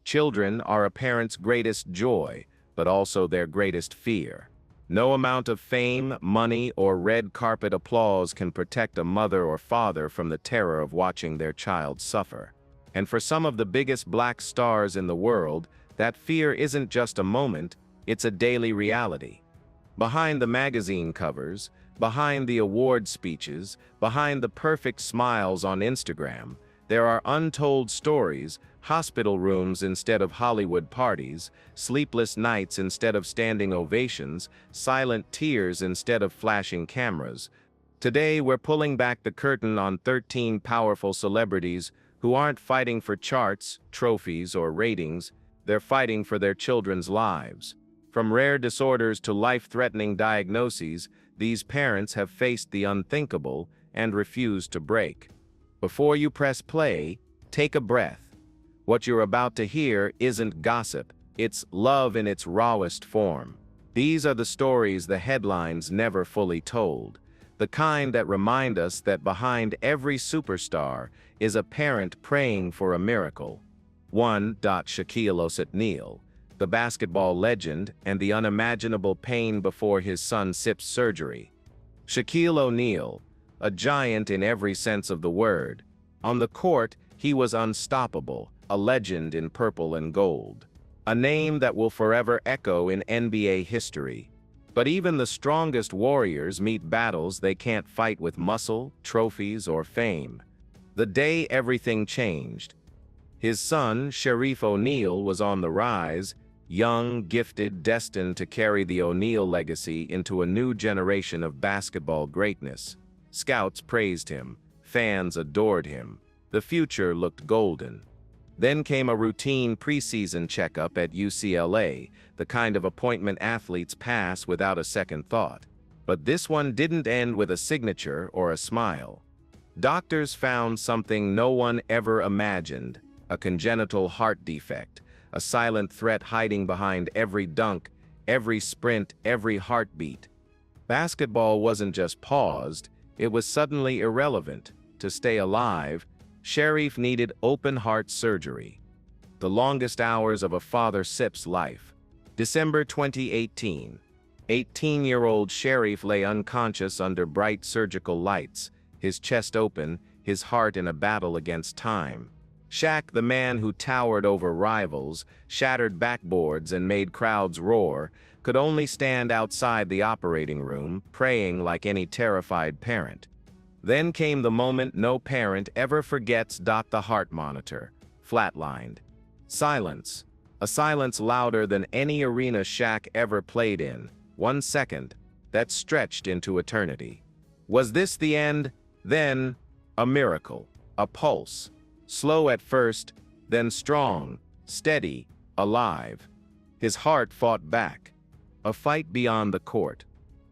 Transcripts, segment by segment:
Children are a parent's greatest joy, but also their greatest fear. No amount of fame, money, or red carpet applause can protect a mother or father from the terror of watching their child suffer. And for some of the biggest black stars in the world, that fear isn't just a moment, it's a daily reality. Behind the magazine covers, behind the award speeches, behind the perfect smiles on Instagram, there are untold stories, hospital rooms instead of Hollywood parties, sleepless nights instead of standing ovations, silent tears instead of flashing cameras. Today we're pulling back the curtain on 13 powerful celebrities who aren't fighting for charts, trophies, or ratings, they're fighting for their children's lives. From rare disorders to life-threatening diagnoses, these parents have faced the unthinkable and refused to break. Before you press play, take a breath. What you're about to hear isn't gossip, it's love in its rawest form. These are the stories the headlines never fully told, the kind that remind us that behind every superstar is a parent praying for a miracle. 1. Shaquille O'Neal, the basketball legend, and the unimaginable pain before his son Sip's surgery. Shaquille O'Neal, a giant in every sense of the word. On the court, he was unstoppable, a legend in purple and gold. A name that will forever echo in NBA history. But even the strongest warriors meet battles they can't fight with muscle, trophies, or fame. The day everything changed. His son, Shareef O'Neal, was on the rise, young, gifted, destined to carry the O'Neal legacy into a new generation of basketball greatness. Scouts praised him, fans adored him. The future looked golden. Then came a routine preseason checkup at UCLA, the kind of appointment athletes pass without a second thought. But this one didn't end with a signature or a smile. Doctors found something no one ever imagined, a congenital heart defect, a silent threat hiding behind every dunk, every sprint, every heartbeat. Basketball wasn't just paused, it was suddenly irrelevant. To stay alive, Shareef needed open-heart surgery. The longest hours of a father Sip's life. December 2018. 18-year-old Shareef lay unconscious under bright surgical lights, his chest open, his heart in a battle against time. Shaq, the man who towered over rivals, shattered backboards and made crowds roar, could only stand outside the operating room, praying like any terrified parent. Then came the moment no parent ever forgets. The heart monitor, flatlined. Silence. A silence louder than any arena Shaq ever played in. 1 second, that stretched into eternity. Was this the end? Then, a miracle. A pulse. Slow at first, then strong, steady, alive. His heart fought back. A fight beyond the court.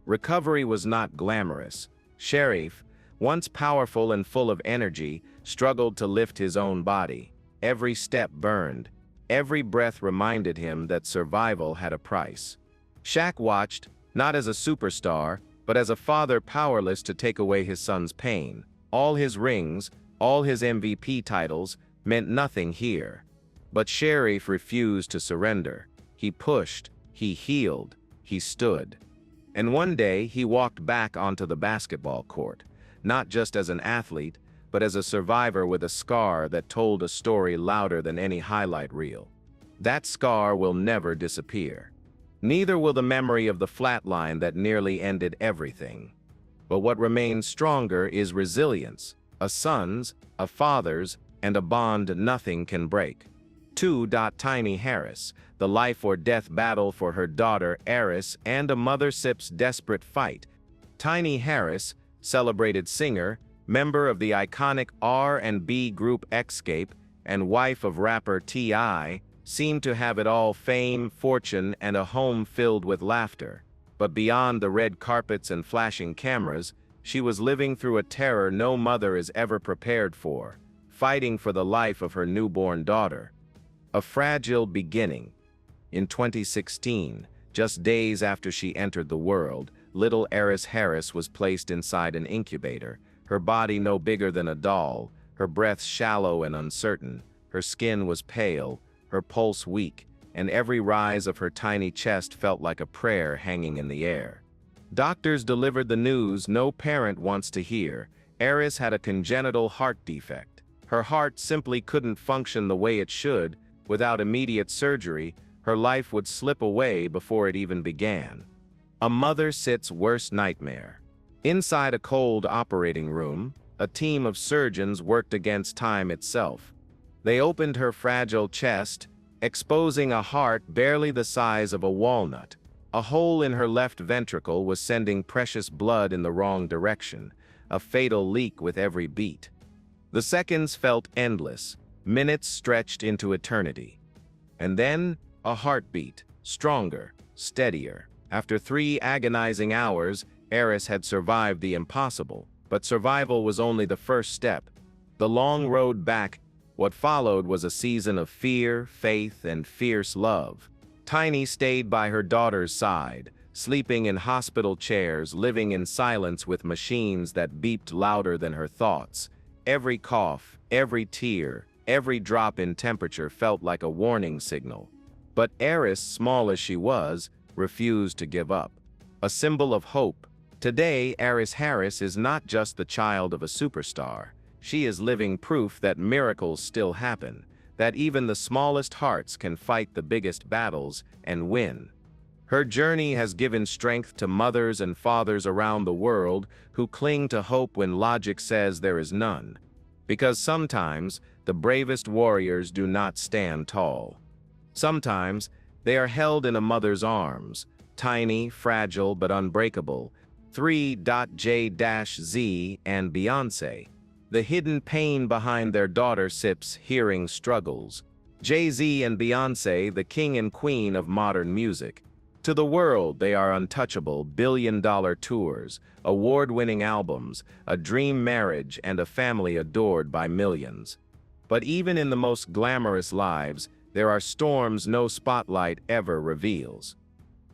Recovery was not glamorous. Shareef, once powerful and full of energy, struggled to lift his own body. Every step burned. Every breath reminded him that survival had a price. Shaq watched, not as a superstar, but as a father powerless to take away his son's pain. All his rings, all his MVP titles, meant nothing here. But Shareef refused to surrender. He pushed, he healed, he stood. And one day he walked back onto the basketball court. Not just as an athlete, but as a survivor with a scar that told a story louder than any highlight reel. That scar will never disappear. Neither will the memory of the flatline that nearly ended everything. But what remains stronger is resilience, a son's, a father's, and a bond nothing can break. 2. Tiny Harris, the life or death battle for her daughter Eris and a mother Sip's desperate fight. Tiny Harris, celebrated singer, member of the iconic R&B group Xscape, and wife of rapper T.I., seemed to have it all: fame, fortune, and a home filled with laughter. But beyond the red carpets and flashing cameras, she was living through a terror no mother is ever prepared for, fighting for the life of her newborn daughter. A fragile beginning. In 2016, just days after she entered the world, little Eris Harris was placed inside an incubator, her body no bigger than a doll, her breath shallow and uncertain, her skin was pale, her pulse weak, and every rise of her tiny chest felt like a prayer hanging in the air. Doctors delivered the news no parent wants to hear. Eris had a congenital heart defect. Her heart simply couldn't function the way it should. Without immediate surgery, her life would slip away before it even began. A mother-sit's worst nightmare. Inside a cold operating room, a team of surgeons worked against time itself. They opened her fragile chest, exposing a heart barely the size of a walnut. A hole in her left ventricle was sending precious blood in the wrong direction, a fatal leak with every beat. The seconds felt endless, minutes stretched into eternity. And then, a heartbeat, stronger, steadier. After 3 agonizing hours, Eris had survived the impossible, but survival was only the first step. The long road back. What followed was a season of fear, faith, and fierce love. Tiny stayed by her daughter's side, sleeping in hospital chairs, living in silence with machines that beeped louder than her thoughts. Every cough, every tear, every drop in temperature felt like a warning signal. But Eris, small as she was, refused to give up. A symbol of hope. Today, Eris Harris is not just the child of a superstar. She is living proof that miracles still happen, that even the smallest hearts can fight the biggest battles and win. Her journey has given strength to mothers and fathers around the world who cling to hope when logic says there is none. Because sometimes, the bravest warriors do not stand tall. Sometimes, they are held in a mother's arms, tiny, fragile, but unbreakable. 3.J-Z and Beyoncé. The hidden pain behind their daughter Sip's hearing struggles. Jay-Z and Beyoncé, the king and queen of modern music. To the world, they are untouchable, billion-dollar tours, award-winning albums, a dream marriage, and a family adored by millions. But even in the most glamorous lives, there are storms no spotlight ever reveals.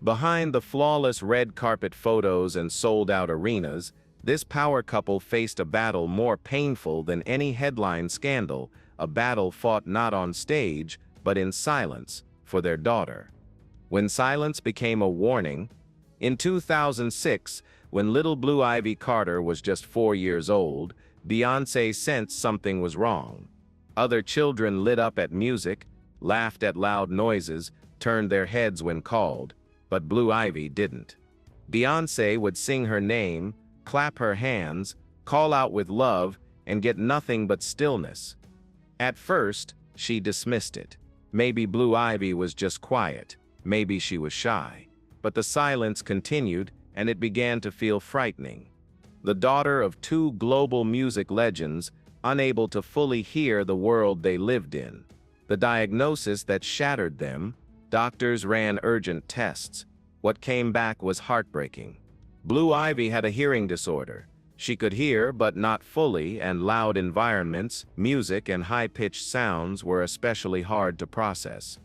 Behind the flawless red carpet photos and sold-out arenas, this power couple faced a battle more painful than any headline scandal, a battle fought not on stage, but in silence, for their daughter. When silence became a warning, in 2006, when little Blue Ivy Carter was just 4 years old, Beyoncé sensed something was wrong. Other children lit up at music, laughed at loud noises, turned their heads when called, but Blue Ivy didn't. Beyoncé would sing her name, clap her hands, call out with love, and get nothing but stillness. At first, she dismissed it. Maybe Blue Ivy was just quiet, maybe she was shy. But the silence continued, and it began to feel frightening. The daughter of 2 global music legends, unable to fully hear the world they lived in. The diagnosis that shattered them. Doctors ran urgent tests. What came back was heartbreaking. Blue Ivy had a hearing disorder. She could hear, but not fully, and loud environments, music, and high-pitched sounds were especially hard to process.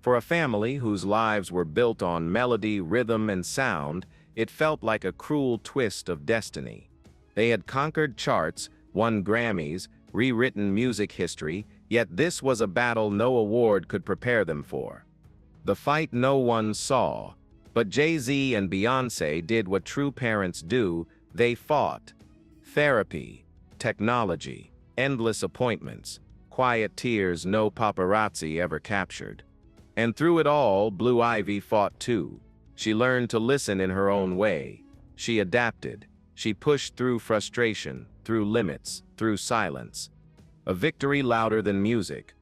For a family whose lives were built on melody, rhythm, and sound, it felt like a cruel twist of destiny. They had conquered charts, won Grammys, rewritten music history, yet this was a battle no award could prepare them for. The fight no one saw, but Jay-Z and Beyoncé did what true parents do. They fought. Therapy, technology, endless appointments, quiet tears no paparazzi ever captured. And through it all, Blue Ivy fought too. She learned to listen in her own way. She adapted. She pushed through frustration, through limits, through silence. A victory louder than music.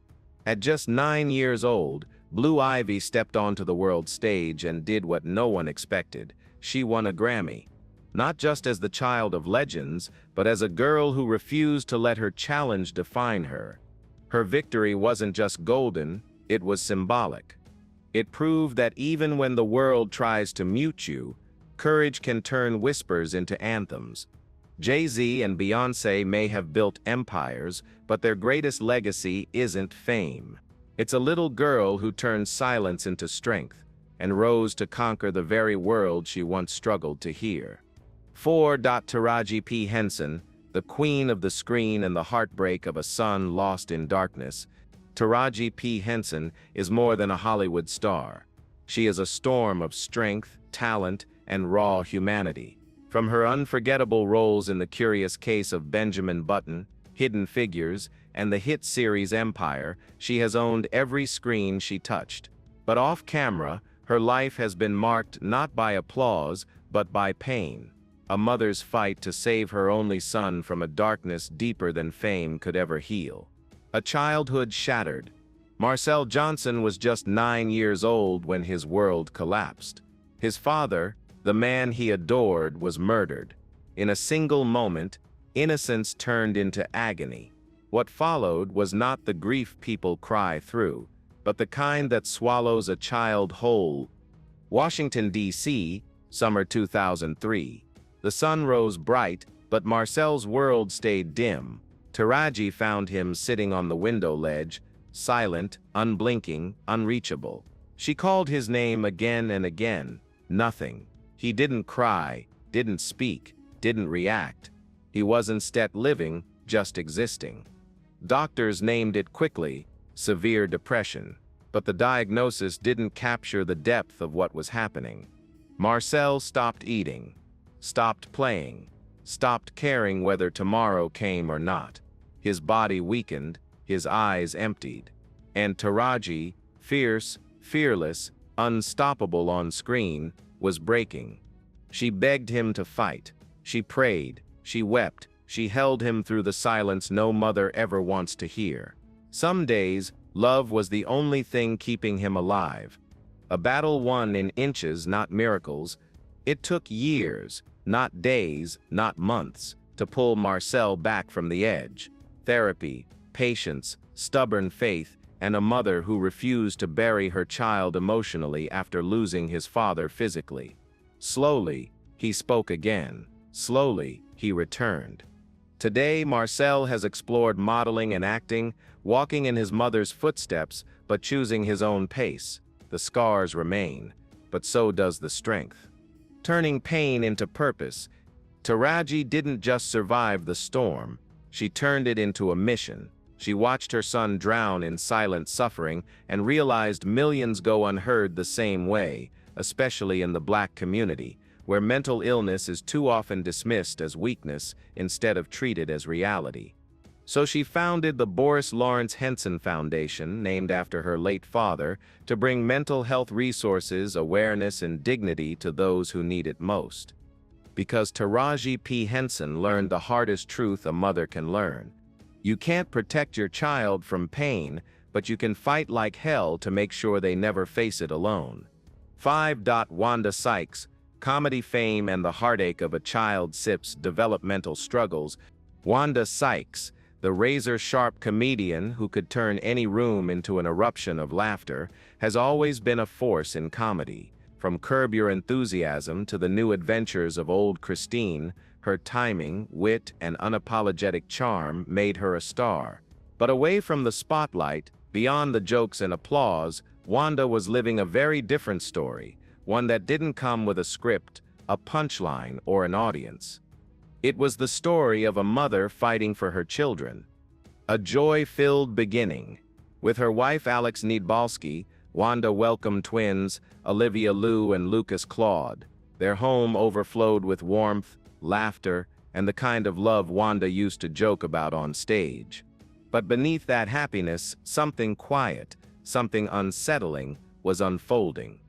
At just 9 years old, Blue Ivy stepped onto the world stage and did what no one expected. She won a Grammy. Not just as the child of legends, but as a girl who refused to let her challenge define her. Her victory wasn't just golden, it was symbolic. It proved that even when the world tries to mute you, courage can turn whispers into anthems. Jay-Z and Beyoncé may have built empires, but their greatest legacy isn't fame. It's a little girl who turned silence into strength and rose to conquer the very world she once struggled to hear. 4. Taraji P. Henson, the queen of the screen and the heartbreak of a son lost in darkness. Taraji P. Henson is more than a Hollywood star. She is a storm of strength, talent, and raw humanity. From her unforgettable roles in The Curious Case of Benjamin Button, Hidden Figures, and the hit series Empire, she has owned every screen she touched. But off-camera, her life has been marked not by applause, but by pain. A mother's fight to save her only son from a darkness deeper than fame could ever heal. A childhood shattered. Marcel Johnson was just 9 years old when his world collapsed. His father, the man he adored, was murdered. In a single moment, innocence turned into agony. What followed was not the grief people cry through, but the kind that swallows a child whole. Washington, D.C., summer 2003. The sun rose bright, but Marcel's world stayed dim. Taraji found him sitting on the window ledge, silent, unblinking, unreachable. She called his name again and again. Nothing. He didn't cry, didn't speak, didn't react. He was instead living, just existing. Doctors named it quickly, severe depression, but the diagnosis didn't capture the depth of what was happening. Marcel stopped eating, stopped playing, stopped caring whether tomorrow came or not. His body weakened, his eyes emptied. And Taraji, fierce, fearless, unstoppable on screen, was breaking. She begged him to fight. She prayed. She wept. She held him through the silence no mother ever wants to hear. Some days, love was the only thing keeping him alive. A battle won in inches, not miracles. It took years, not days, not months, to pull Marcel back from the edge. Therapy, patience, stubborn faith, and a mother who refused to bury her child emotionally after losing his father physically. Slowly, he spoke again. Slowly, he returned. Today, Marcel has explored modeling and acting, walking in his mother's footsteps, but choosing his own pace. The scars remain, but so does the strength. Turning pain into purpose, Taraji didn't just survive the storm, she turned it into a mission. She watched her son drown in silent suffering and realized millions go unheard the same way, especially in the Black community, where mental illness is too often dismissed as weakness instead of treated as reality. So she founded the Boris Lawrence Henson Foundation, named after her late father, to bring mental health resources, awareness, and dignity to those who need it most. Because Taraji P. Henson learned the hardest truth a mother can learn. You can't protect your child from pain, but you can fight like hell to make sure they never face it alone. 5. Wanda Sykes, comedy fame and the heartache of a child sips developmental struggles. Wanda Sykes, the razor-sharp comedian who could turn any room into an eruption of laughter, has always been a force in comedy. From Curb Your Enthusiasm to the new adventures of old Christine, her timing, wit, and unapologetic charm made her a star. But away from the spotlight, beyond the jokes and applause, Wanda was living a very different story, one that didn't come with a script, a punchline, or an audience. It was the story of a mother fighting for her children. A joy-filled beginning. With her wife Alex Niedbalski, Wanda welcomed twins, Olivia Liu and Lucas Claude. Their home overflowed with warmth, laughter, and the kind of love Wanda used to joke about on stage. But beneath that happiness, something quiet, something unsettling, was unfolding.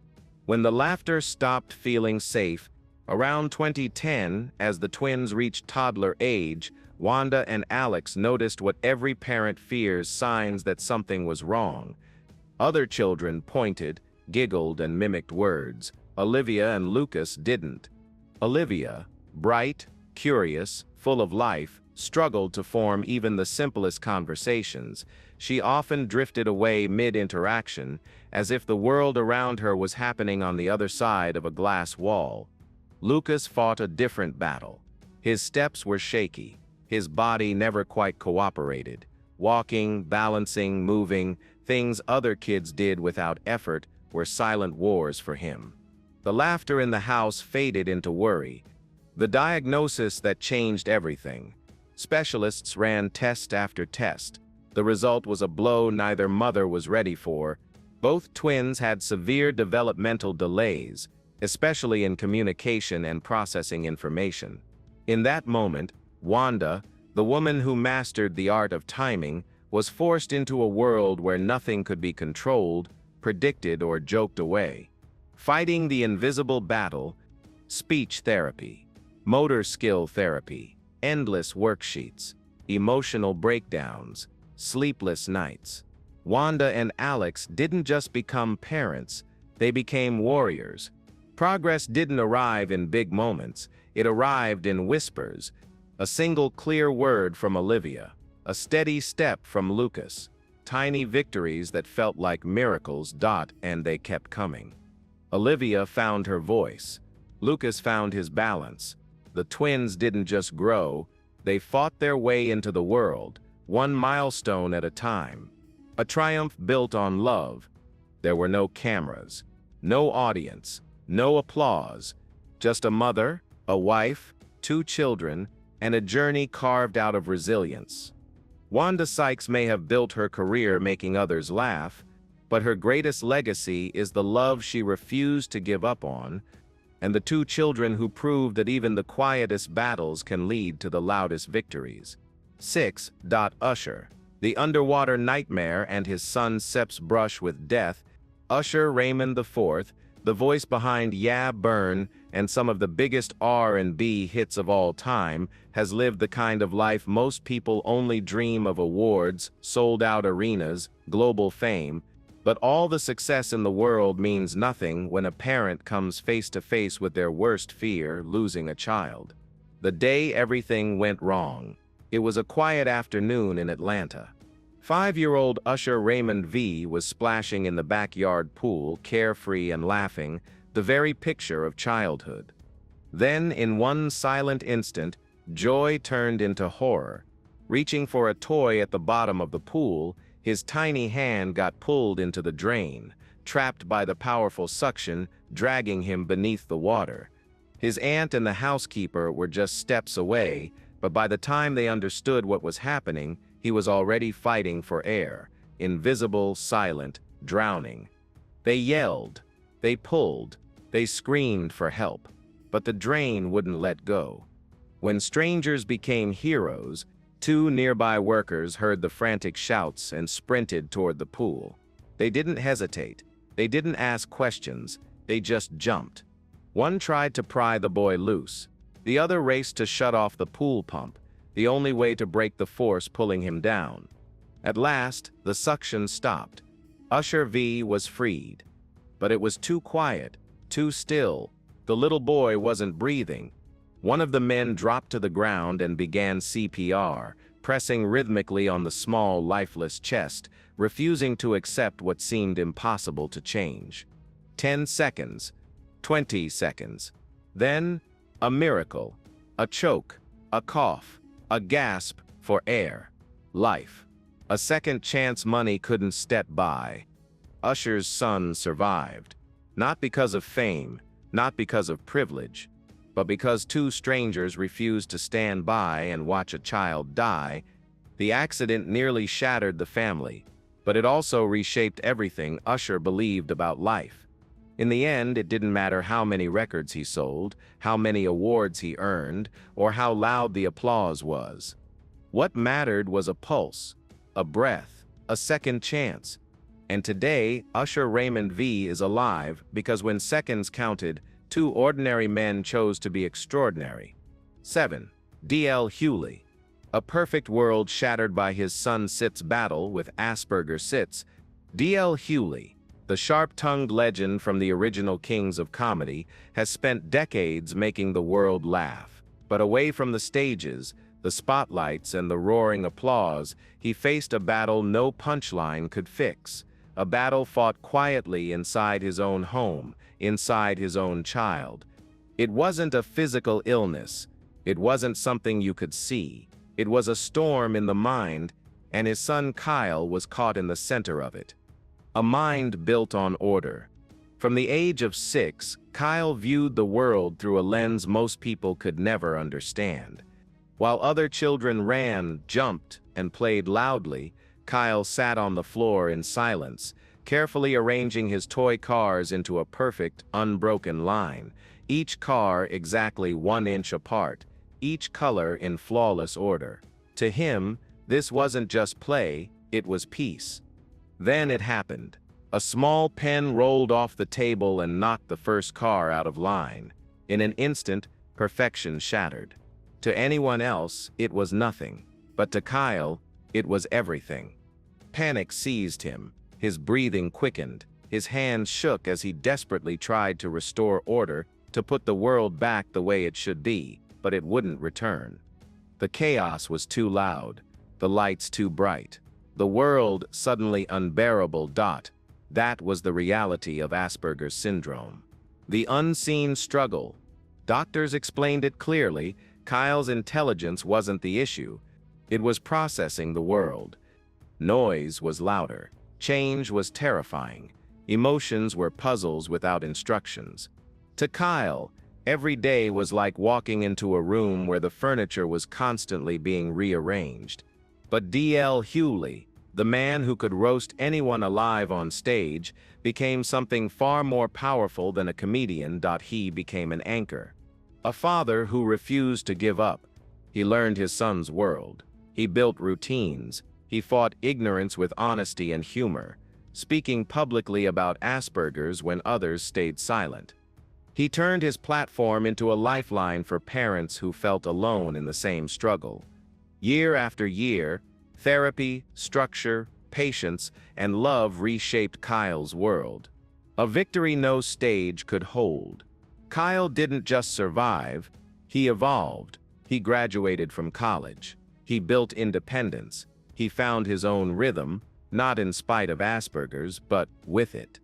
When the laughter stopped feeling safe, around 2010, as the twins reached toddler age, Wanda and Alex noticed what every parent fears: signs that something was wrong. Other children pointed, giggled, and mimicked words. Olivia and Lucas didn't. Olivia, bright, curious, full of life, struggled to form even the simplest conversations. She often drifted away mid-interaction, as if the world around her was happening on the other side of a glass wall. Lucas fought a different battle. His steps were shaky. His body never quite cooperated. Walking, balancing, moving, things other kids did without effort, were silent wars for him. The laughter in the house faded into worry. The diagnosis that changed everything. Specialists ran test after test, The result was a blow neither mother was ready for. Both twins had severe developmental delays, especially in communication and processing information. In that moment, Wanda, the woman who mastered the art of timing, was forced into a world where nothing could be controlled, predicted, or joked away. Fighting the invisible battle, speech therapy, motor skill therapy, endless worksheets, emotional breakdowns, sleepless nights. Wanda and Alex didn't just become parents, they became warriors. Progress didn't arrive in big moments, it arrived in whispers. A single clear word from Olivia, a steady step from Lucas, tiny victories that felt like miracles, and they kept coming. Olivia found her voice. Lucas found his balance. The twins didn't just grow, they fought their way into the world, one milestone at a time. A triumph built on love. There were no cameras, no audience, no applause, just a mother, a wife, 2 children, and a journey carved out of resilience. Wanda Sykes may have built her career making others laugh, but her greatest legacy is the love she refused to give up on, and the 2 children who proved that even the quietest battles can lead to the loudest victories. 6. Usher, the underwater nightmare and his son Sep's brush with death. Usher Raymond IV, the voice behind Yeah Burn and some of the biggest R&B hits of all time, has lived the kind of life most people only dream of: awards, sold-out arenas, global fame. But all the success in the world means nothing when a parent comes face to face with their worst fear, losing a child. The day everything went wrong. It was a quiet afternoon in Atlanta. 5-year-old Usher Raymond V was splashing in the backyard pool, carefree and laughing, the very picture of childhood. Then, in one silent instant, joy turned into horror. Reaching for a toy at the bottom of the pool, his tiny hand got pulled into the drain, trapped by the powerful suction, dragging him beneath the water. His aunt and the housekeeper were just steps away, but by the time they understood what was happening, he was already fighting for air, invisible, silent, drowning. They yelled, they pulled, they screamed for help, but the drain wouldn't let go. When strangers became heroes, 2 nearby workers heard the frantic shouts and sprinted toward the pool. They didn't hesitate, they didn't ask questions, they just jumped. One tried to pry the boy loose. The other raced to shut off the pool pump, the only way to break the force pulling him down. At last, the suction stopped. Usher V was freed. But it was too quiet, too still. The little boy wasn't breathing. One of the men dropped to the ground and began CPR, pressing rhythmically on the small, lifeless chest, refusing to accept what seemed impossible to change. 10 seconds. 20 seconds. Then, a miracle. A choke. A cough. A gasp for air. Life. A second chance money couldn't step by. Usher's son survived. Not because of fame, not because of privilege, but because 2 strangers refused to stand by and watch a child die. The accident nearly shattered the family, but it also reshaped everything Usher believed about life. In the end, it didn't matter how many records he sold, how many awards he earned, or how loud the applause was. What mattered was a pulse, a breath, a second chance. And today, Usher Raymond V is alive because when seconds counted, 2 ordinary men chose to be extraordinary. 7. D.L. Hewley. A perfect world shattered by his son Sit's battle with Asperger's Sit's. D.L. Hewley, the sharp-tongued legend from the original Kings of Comedy, has spent decades making the world laugh. But away from the stages, the spotlights, and the roaring applause, he faced a battle no punchline could fix. A battle fought quietly inside his own home, inside his own child. It wasn't a physical illness. It wasn't something you could see. It was a storm in the mind, and his son Kyle was caught in the center of it. A mind built on order. From the age of 6, Kyle viewed the world through a lens most people could never understand. While other children ran, jumped, and played loudly, Kyle sat on the floor in silence, carefully arranging his toy cars into a perfect, unbroken line, each car exactly 1 inch apart, each color in flawless order. To him, this wasn't just play, it was peace. Then it happened. A small pen rolled off the table and knocked the first car out of line. In an instant, perfection shattered. To anyone else, it was nothing, but to Kyle, it was everything. Panic seized him, his breathing quickened, his hands shook as he desperately tried to restore order, to put the world back the way it should be, but it wouldn't return. The chaos was too loud, the lights too bright, the world suddenly unbearable. That was the reality of Asperger's syndrome. The unseen struggle. Doctors explained it clearly. Kyle's intelligence wasn't the issue. It was processing the world. Noise was louder. Change was terrifying. Emotions were puzzles without instructions. To Kyle, every day was like walking into a room where the furniture was constantly being rearranged. But D.L. Hewley, the man who could roast anyone alive on stage, became something far more powerful than a comedian. He became an anchor. A father who refused to give up. He learned his son's world. He built routines. He fought ignorance with honesty and humor, speaking publicly about Asperger's when others stayed silent. He turned his platform into a lifeline for parents who felt alone in the same struggle. Year after year, therapy, structure, patience, and love reshaped Kyle's world. A victory no stage could hold. Kyle didn't just survive, he evolved. He graduated from college. He built independence. He found his own rhythm, not in spite of Asperger's, but with it.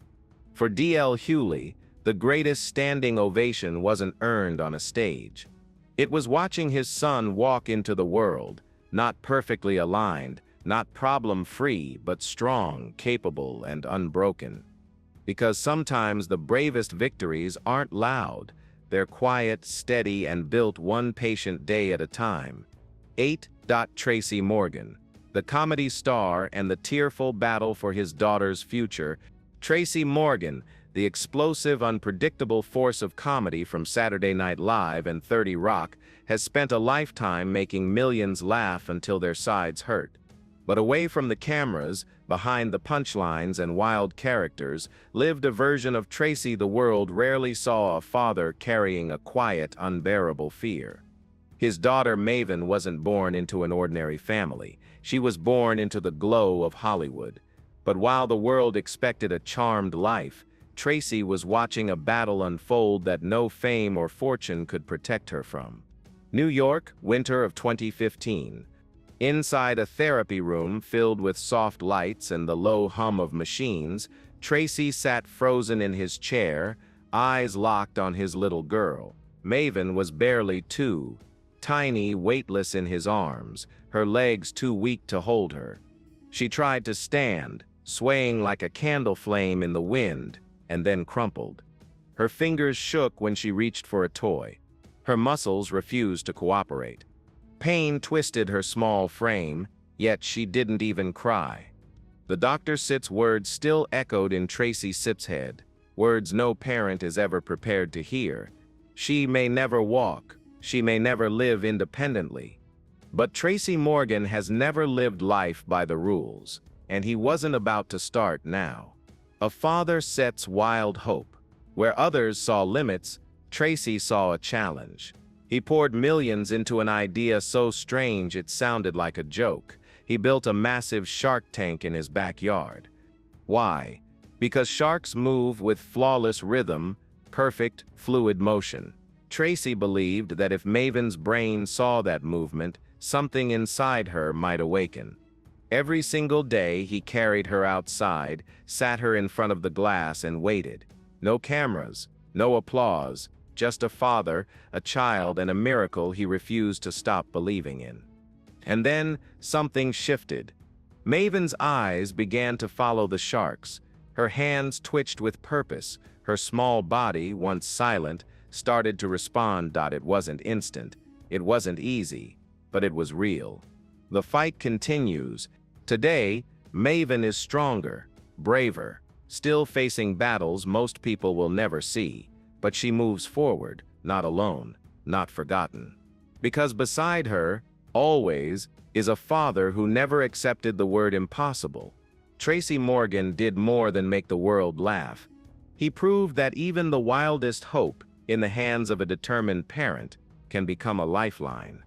For D.L. Hewley, the greatest standing ovation wasn't earned on a stage. It was watching his son walk into the world, not perfectly aligned, not problem-free, but strong, capable, and unbroken. Because sometimes the bravest victories aren't loud, they're quiet, steady, and built one patient day at a time. 8. Tracy Morgan, the comedy star and the tearful battle for his daughter's future. Tracy Morgan, the explosive, unpredictable force of comedy from Saturday Night Live and 30 Rock, has spent a lifetime making millions laugh until their sides hurt. But away from the cameras, behind the punchlines and wild characters, lived a version of Tracy the world rarely saw: a father carrying a quiet, unbearable fear. His daughter Maven wasn't born into an ordinary family. She was born into the glow of Hollywood. But while the world expected a charmed life, Tracy was watching a battle unfold that no fame or fortune could protect her from. New York, winter of 2015. Inside a therapy room filled with soft lights and the low hum of machines, Tracy sat frozen in his chair, eyes locked on his little girl. Maven was barely 2, tiny, weightless in his arms, her legs too weak to hold her. She tried to stand, swaying like a candle flame in the wind, and then crumpled. Her fingers shook when she reached for a toy. Her muscles refused to cooperate. Pain twisted her small frame, yet she didn't even cry. The Dr. Sit's words still echoed in Tracy Sit's head, words no parent is ever prepared to hear. She may never walk, she may never live independently. But Tracy Morgan has never lived life by the rules, and he wasn't about to start now. A father sets wild hope. Where others saw limits, Tracy saw a challenge. He poured millions into an idea so strange it sounded like a joke. He built a massive shark tank in his backyard. Why? Because sharks move with flawless rhythm, perfect, fluid motion. Tracy believed that if Maven's brain saw that movement, something inside her might awaken. Every single day he carried her outside, sat her in front of the glass and waited. No cameras, no applause, just a father, a child, and a miracle he refused to stop believing in. And then something shifted. Maven's eyes began to follow the sharks. Her hands twitched with purpose. Her small body, once silent, started to respond. It wasn't instant. It wasn't easy, but it was real. The fight continues. Today, Maven is stronger, braver, still facing battles most people will never see, but she moves forward, not alone, not forgotten. Because beside her, always, is a father who never accepted the word impossible. Tracy Morgan did more than make the world laugh. He proved that even the wildest hope, in the hands of a determined parent, can become a lifeline.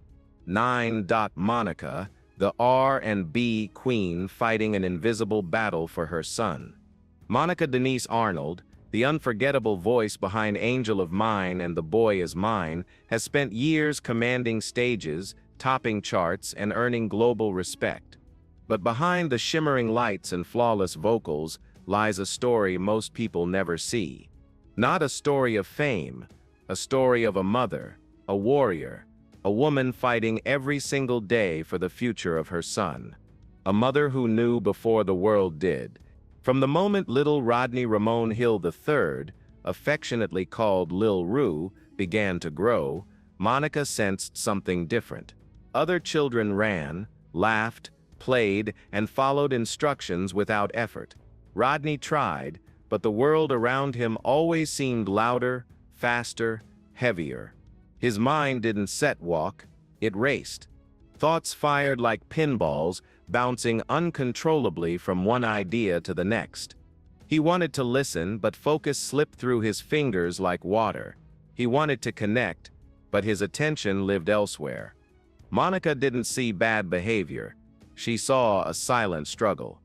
9. Monica, the R&B queen fighting an invisible battle for her son. Monica Denise Arnold, the unforgettable voice behind Angel of Mine and The Boy Is Mine, has spent years commanding stages, topping charts, and earning global respect. But behind the shimmering lights and flawless vocals lies a story most people never see. Not a story of fame, a story of a mother, a warrior, a woman fighting every single day for the future of her son. A mother who knew before the world did. From the moment little Rodney Ramon Hill III, affectionately called Lil Roo, began to grow, Monica sensed something different. Other children ran, laughed, played, and followed instructions without effort. Rodney tried, but the world around him always seemed louder, faster, heavier. His mind didn't set walk, it raced. Thoughts fired like pinballs, bouncing uncontrollably from one idea to the next. He wanted to listen, but focus slipped through his fingers like water. He wanted to connect, but his attention lived elsewhere. Monica didn't see bad behavior. She saw a silent struggle.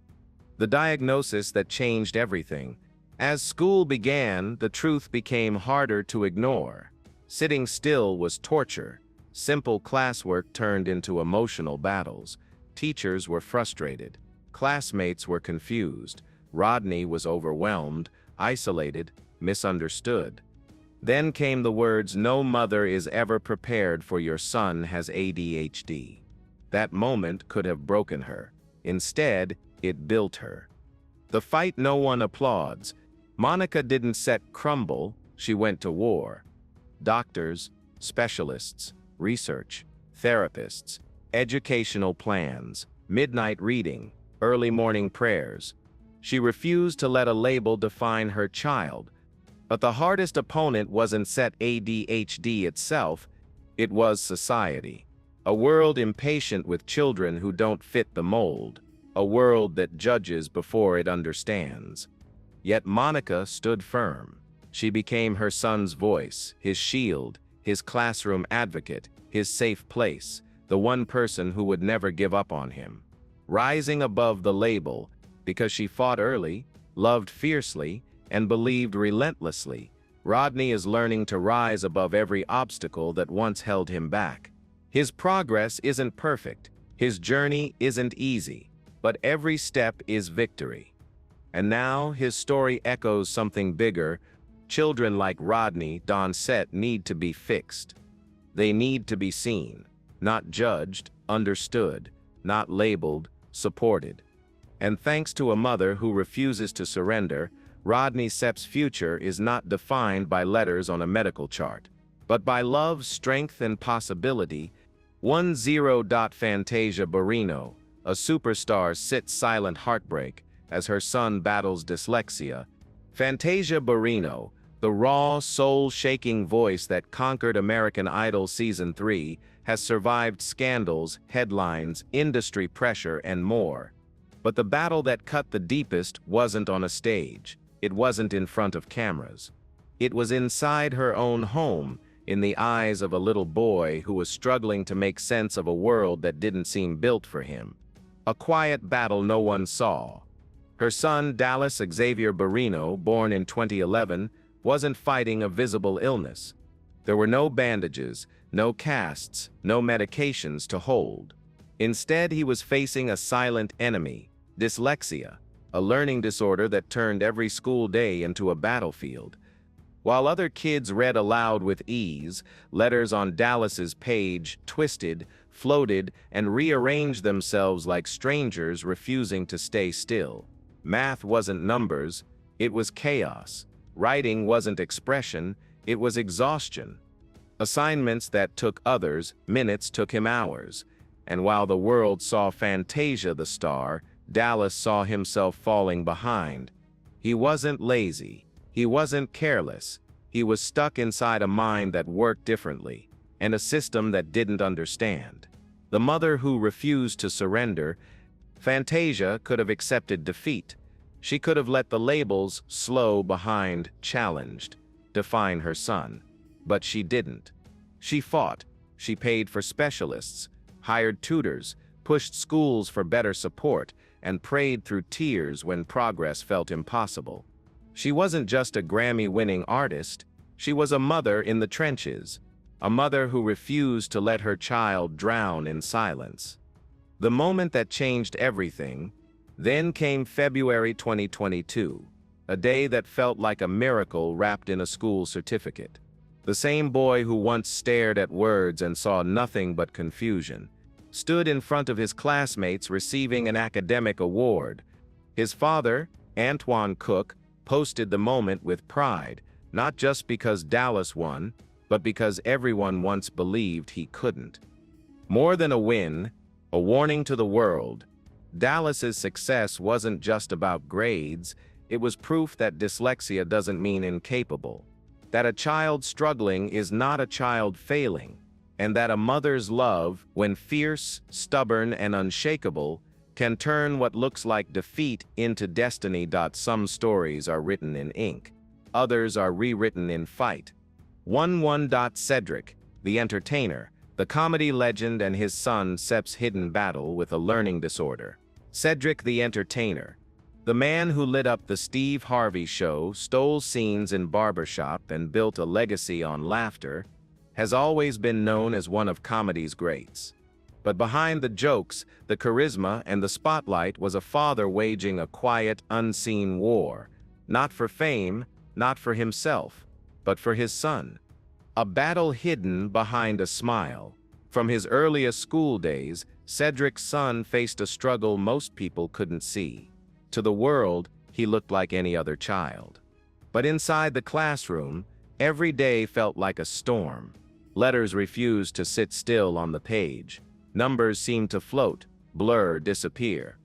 The diagnosis that changed everything. As school began, the truth became harder to ignore. Sitting still was torture. Simple classwork turned into emotional battles. Teachers were frustrated. Classmates were confused. Rodney was overwhelmed, isolated, misunderstood. Then came the words, "No mother is ever prepared for your son has ADHD." That moment could have broken her. Instead, it built her. The fight no one applauds. Monica didn't set crumble, she went to war. Doctors, specialists, research, therapists, educational plans, midnight reading, early morning prayers. She refused to let a label define her child. But the hardest opponent wasn't set ADHD itself, it was society. A world impatient with children who don't fit the mold. A world that judges before it understands. Yet Monica stood firm. She became her son's voice, his shield, his classroom advocate, his safe place, the one person who would never give up on him. Rising above the label, because she fought early, loved fiercely, and believed relentlessly, Rodney is learning to rise above every obstacle that once held him back. His progress isn't perfect, his journey isn't easy, but every step is victory. And now his story echoes something bigger. Children like Rodney Donset need to be fixed. They need to be seen, not judged, understood, not labeled, supported. And thanks to a mother who refuses to surrender, Rodney Sepp's future is not defined by letters on a medical chart, but by love, strength, and possibility. 10. Fantasia Barrino, a superstar, sits silent heartbreak as her son battles dyslexia. Fantasia Barrino, the raw, soul-shaking voice that conquered American Idol Season 3, has survived scandals, headlines, industry pressure, and more. But the battle that cut the deepest wasn't on a stage. It wasn't in front of cameras. It was inside her own home, in the eyes of a little boy who was struggling to make sense of a world that didn't seem built for him. A quiet battle no one saw. Her son, Dallas Xavier Barrino, born in 2011, wasn't fighting a visible illness. There were no bandages, no casts, no medications to hold. Instead, he was facing a silent enemy, dyslexia, a learning disorder that turned every school day into a battlefield. While other kids read aloud with ease, letters on Dallas's page twisted, floated, and rearranged themselves like strangers refusing to stay still. Math wasn't numbers, it was chaos. Writing wasn't expression, it was exhaustion. Assignments that took others minutes took him hours. And while the world saw Fantasia the star, Dallas saw himself falling behind. He wasn't lazy. He wasn't careless. He was stuck inside a mind that worked differently, and a system that didn't understand. The mother who refused to surrender, Fantasia could have accepted defeat. She could have let the labels slow behind challenged define her son. But she didn't. She fought. She paid for specialists, hired tutors, pushed schools for better support, and prayed through tears when progress felt impossible. She wasn't just a Grammy-winning artist. She was a mother in the trenches, a mother who refused to let her child drown in silence. The moment that changed everything, then came February 2022, a day that felt like a miracle wrapped in a school certificate. The same boy who once stared at words and saw nothing but confusion stood in front of his classmates receiving an academic award. His father, Antoine Cook, posted the moment with pride, not just because Dallas won, but because everyone once believed he couldn't. More than a win, a warning to the world, Dallas's success wasn't just about grades. It was proof that dyslexia doesn't mean incapable, that a child struggling is not a child failing, and that a mother's love, when fierce, stubborn, and unshakable, can turn what looks like defeat into destiny. Some stories are written in ink. Others are rewritten in fight. Cedric, the entertainer, the comedy legend, and his son Sep's hidden battle with a learning disorder. Cedric the entertainer, the man who lit up the Steve Harvey show, stole scenes in Barbershop, and built a legacy on laughter, has always been known as one of comedy's greats. But behind the jokes, the charisma, and the spotlight was a father waging a quiet, unseen war, not for fame, not for himself, but for his son. A battle hidden behind a smile. From his earliest school days, Cedric's son faced a struggle most people couldn't see. To the world, he looked like any other child. But inside the classroom, every day felt like a storm. Letters refused to sit still on the page. Numbers seemed to float, blur, disappear.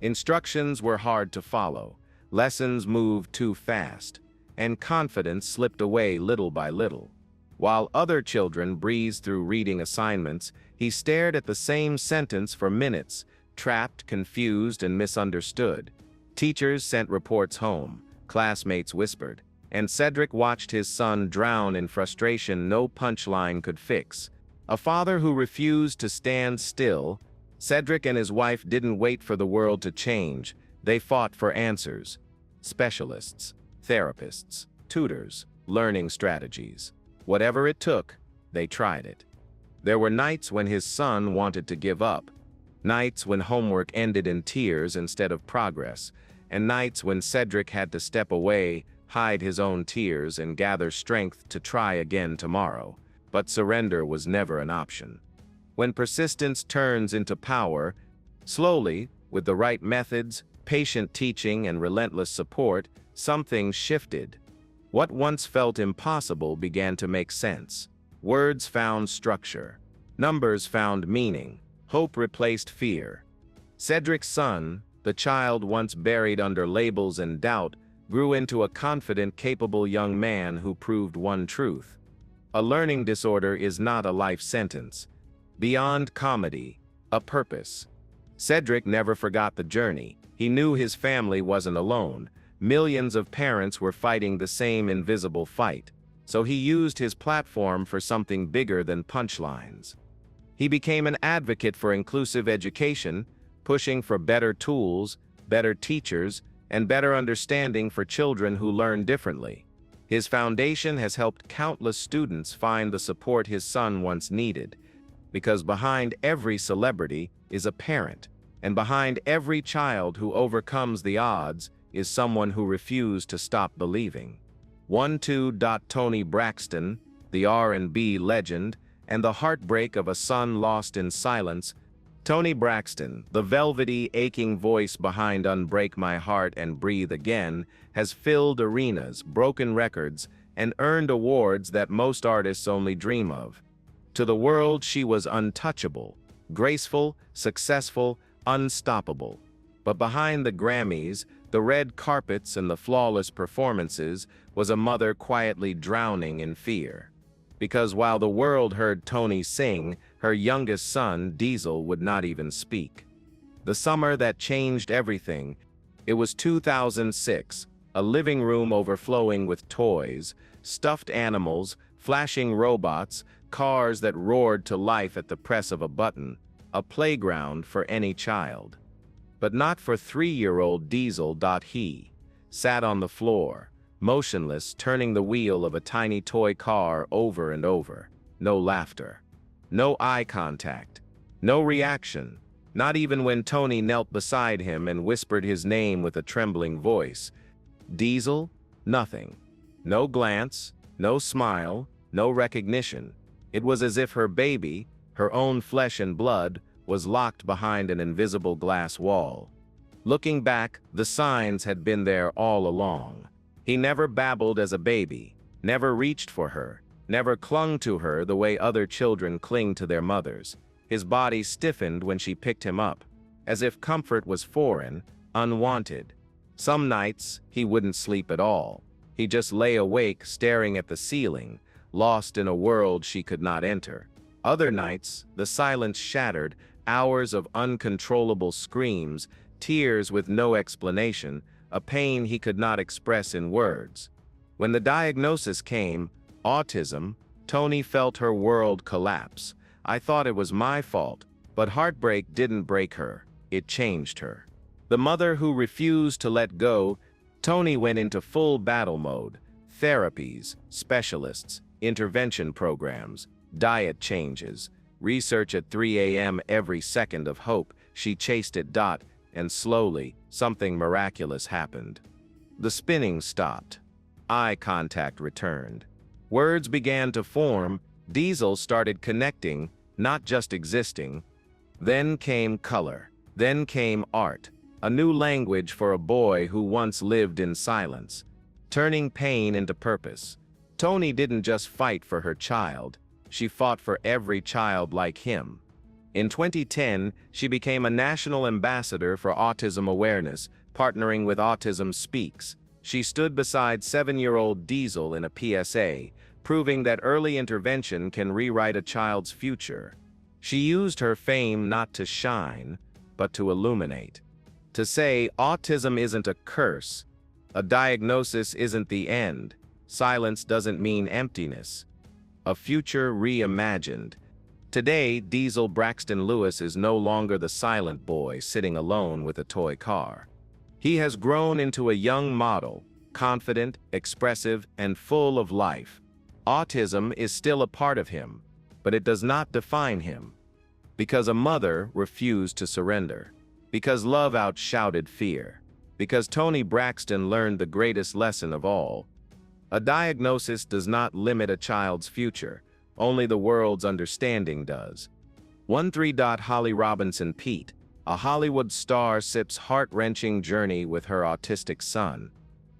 Instructions were hard to follow. Lessons moved too fast, and confidence slipped away little by little. While other children breezed through reading assignments, he stared at the same sentence for minutes, trapped, confused, and misunderstood. Teachers sent reports home, classmates whispered, and Cedric watched his son drown in frustration no punchline could fix. A father who refused to stand still, Cedric and his wife didn't wait for the world to change. They fought for answers. Specialists, therapists, tutors, learning strategies. Whatever it took, they tried it. There were nights when his son wanted to give up, nights when homework ended in tears instead of progress, and nights when Cedric had to step away, hide his own tears, and gather strength to try again tomorrow. But surrender was never an option. When persistence turns into power, slowly, with the right methods, patient teaching, and relentless support, something shifted. What once felt impossible began to make sense. Words found structure. Numbers found meaning. Hope replaced fear. Cedric's son, the child once buried under labels and doubt, grew into a confident, capable young man who proved one truth. A learning disorder is not a life sentence. Beyond comedy, a purpose. Cedric never forgot the journey. He knew his family wasn't alone. Millions of parents were fighting the same invisible fight. So he used his platform for something bigger than punchlines. He became an advocate for inclusive education, pushing for better tools, better teachers, and better understanding for children who learn differently. His foundation has helped countless students find the support his son once needed, because behind every celebrity is a parent, and behind every child who overcomes the odds is someone who refused to stop believing. Toni Braxton, the R&B legend, and the heartbreak of a son lost in silence. Toni Braxton, the velvety, aching voice behind Unbreak My Heart and Breathe Again, has filled arenas, broken records, and earned awards that most artists only dream of. To the world, she was untouchable, graceful, successful, unstoppable. But behind the Grammys, the red carpets and the flawless performances was a mother quietly drowning in fear. Because while the world heard Toni sing, her youngest son, Diesel, would not even speak. The summer that changed everything, it was 2006, a living room overflowing with toys, stuffed animals, flashing robots, cars that roared to life at the press of a button, a playground for any child. But not for 3-year-old Diesel. He sat on the floor, motionless, turning the wheel of a tiny toy car over and over. No laughter. No eye contact. No reaction. Not even when Toni knelt beside him and whispered his name with a trembling voice. Diesel? Nothing. No glance, no smile, no recognition. It was as if her baby, her own flesh and blood, was locked behind an invisible glass wall. Looking back, the signs had been there all along. He never babbled as a baby, never reached for her, never clung to her the way other children cling to their mothers. His body stiffened when she picked him up, as if comfort was foreign, unwanted. Some nights, he wouldn't sleep at all. He just lay awake staring at the ceiling, lost in a world she could not enter. Other nights, the silence shattered, hours of uncontrollable screams, tears with no explanation, a pain he could not express in words. When the diagnosis came, autism, Toni felt her world collapse. I thought it was my fault, but heartbreak didn't break her, it changed her. The mother who refused to let go, Toni went into full battle mode. Therapies, specialists, intervention programs, diet changes, research at 3 a.m. every second of hope. She chased it. And slowly, something miraculous happened. The spinning stopped. Eye contact returned. Words began to form. Diesel started connecting, not just existing. Then came color. Then came art. A new language for a boy who once lived in silence, turning pain into purpose. Toni didn't just fight for her child, she fought for every child like him. In 2010, she became a national ambassador for autism awareness, partnering with Autism Speaks. She stood beside 7-year-old Diesel in a PSA, proving that early intervention can rewrite a child's future. She used her fame not to shine, but to illuminate. To say autism isn't a curse, a diagnosis isn't the end, silence doesn't mean emptiness. A future reimagined. Today, Diesel Braxton Lewis is no longer the silent boy sitting alone with a toy car. He has grown into a young model, confident, expressive, and full of life. Autism is still a part of him, but it does not define him. Because a mother refused to surrender. Because love outshouted fear. Because Toni Braxton learned the greatest lesson of all. A diagnosis does not limit a child's future, only the world's understanding does. 13. Holly Robinson Peete, a Hollywood star, sips heart-wrenching journey with her autistic son.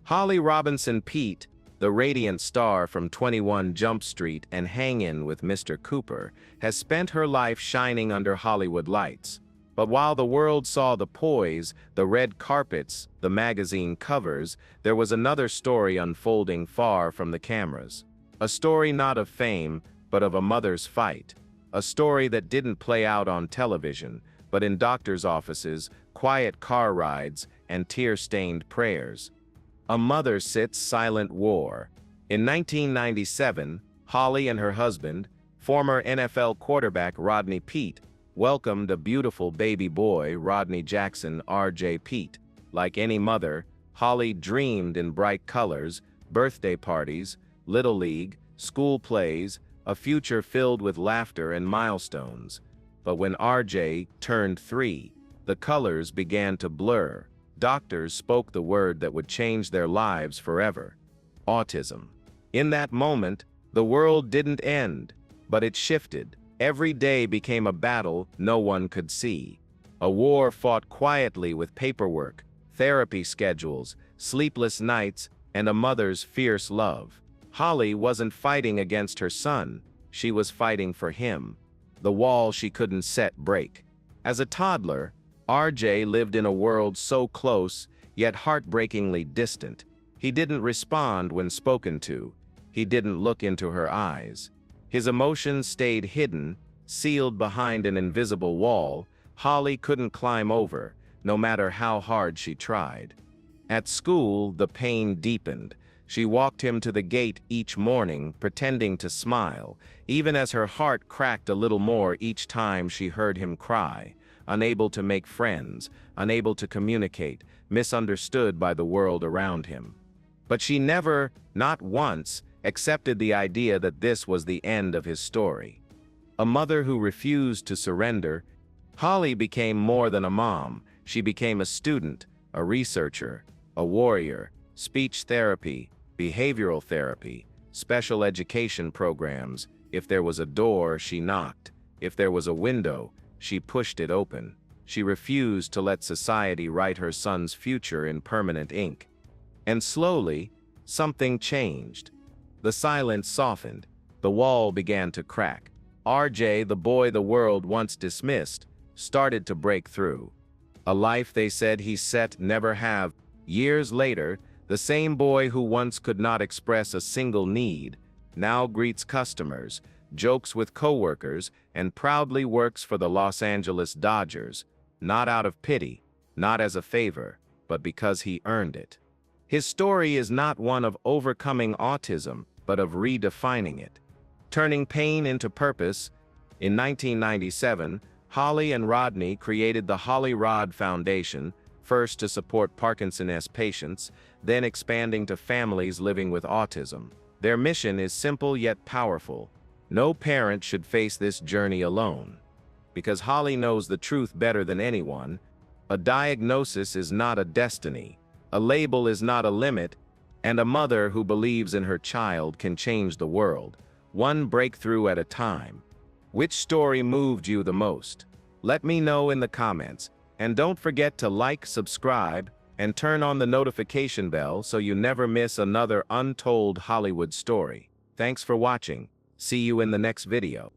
Holly Robinson Peete, the radiant star from 21 Jump Street and Hang-In with Mr. Cooper, has spent her life shining under Hollywood lights. But while the world saw the poise, the red carpets, the magazine covers, there was another story unfolding far from the cameras. A story not of fame, but of a mother's fight. A story that didn't play out on television, but in doctors' offices, quiet car rides, and tear-stained prayers. A mother sits silent war. In 1997, Holly and her husband, former NFL quarterback Rodney Peete, welcomed a beautiful baby boy, Rodney Jackson R.J. Peete. Like any mother, Holly dreamed in bright colors, birthday parties, little league, school plays, a future filled with laughter and milestones. But when R.J. turned 3, the colors began to blur. Doctors spoke the word that would change their lives forever: autism. In that moment, the world didn't end, but it shifted. Every day became a battle no one could see. A war fought quietly with paperwork, therapy schedules, sleepless nights, and a mother's fierce love. Holly wasn't fighting against her son, she was fighting for him. The wall she couldn't set break. As a toddler, RJ lived in a world so close, yet heartbreakingly distant. He didn't respond when spoken to. He didn't look into her eyes. His emotions stayed hidden, sealed behind an invisible wall Holly couldn't climb over, no matter how hard she tried. At school, the pain deepened. She walked him to the gate each morning, pretending to smile, even as her heart cracked a little more each time she heard him cry, unable to make friends, unable to communicate, misunderstood by the world around him. But she never, not once, accepted the idea that this was the end of his story. A mother who refused to surrender, Holly became more than a mom. She became a student, a researcher, a warrior, speech therapy, behavioral therapy, special education programs. If there was a door, she knocked. If there was a window, she pushed it open. She refused to let society write her son's future in permanent ink. And slowly, something changed. The silence softened. The wall began to crack. RJ, the boy the world once dismissed, started to break through. A life they said he set never have. Years later, the same boy who once could not express a single need now greets customers, jokes with coworkers, and proudly works for the Los Angeles Dodgers, not out of pity, not as a favor, but because he earned it. His story is not one of overcoming autism, but of redefining it. Turning pain into purpose. In 1997, Holly and Rodney created the Holly Rod Foundation, first to support Parkinson's patients, then expanding to families living with autism. Their mission is simple yet powerful. No parent should face this journey alone. Because Holly knows the truth better than anyone, a diagnosis is not a destiny, a label is not a limit, and a mother who believes in her child can change the world, one breakthrough at a time. Which story moved you the most? Let me know in the comments, and don't forget to like, subscribe, and turn on the notification bell so you never miss another untold Hollywood story. Thanks for watching. See you in the next video.